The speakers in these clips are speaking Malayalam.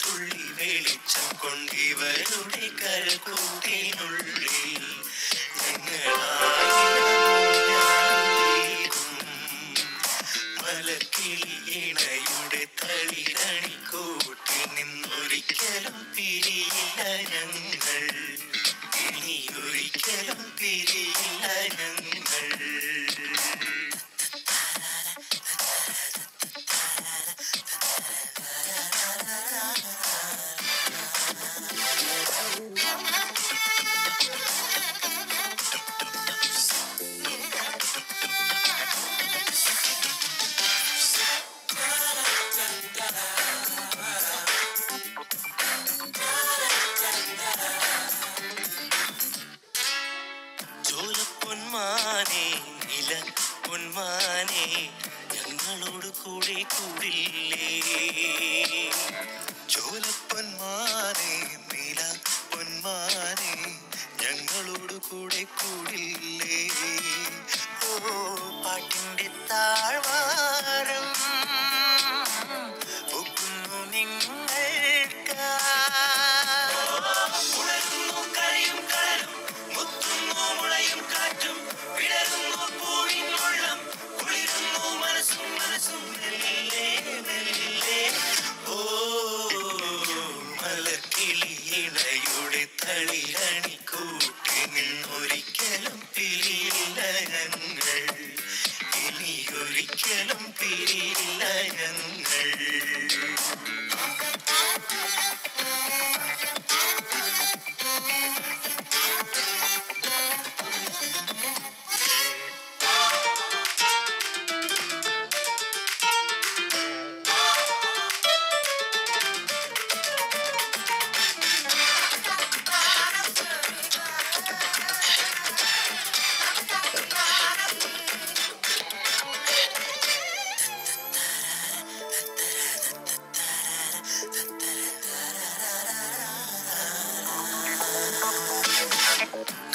തുള്ളി വെളിച്ചം കൊണ്ടിവരുടെ കരകൂട്ടിനുള്ളിൽ മലക്കിളിയിണയുടെ തളിരണിക്കൂട്ടിൽ നിന്നൊരിക്കലും പിരിയില്ല ഞങ്ങൾ, ഇനിയൊരിക്കലും പിരിയില്ല ഞങ്ങൾ. ചോലപ്പൊന്മാനെ നില പൊന്മാനെ ഞങ്ങളോട് കൂടെ കൂടില്ലേ, ചോലപ്പൊന്മാനെ നില പൊന്മാനെ ഞങ്ങളോട് കൂടെ കൂടില്ലേ. ഓ പാട്ടിന്റെ താഴ്വാരം ഒക്കുന്നു നിങ്ങൾക്ക്, ഉണരുന്നു കരയും കടലും മുത്തുന്നു മുളയും കാറ്റും വിടരുന്നു പൂവിനുള്ളം കുളിരുന്നു മനസ്സും മനസ്സും മെല്ലെ മെല്ലെ. ഓ മലക്കിളിയിണയുടെ തളിരണിക്കൂട്ടി നിന്നൊരിക്കലും പിരിയില്ല ഞങ്ങൾ, ഇനിയൊരിക്കലും പിരിയില്ല ഞങ്ങൾ.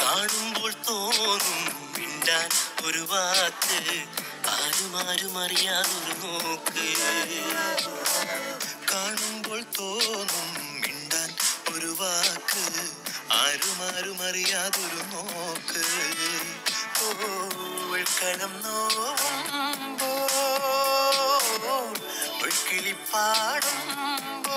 കാണുമ്പോൾ തോന്നും മിണ്ടാൻ ഒരു വാക്ക്, ആരും അറിയാതൊരു നോക്ക്. കാണുമ്പോൾ തോന്നും മിണ്ടാൻ ഒരു വാക്ക്, ആരും അറിയാതൊരു നോക്ക്. ഓൾക്കളം നോവുമ്പോൾ ഒഴുക്കിളി പാടുമ്പോൾ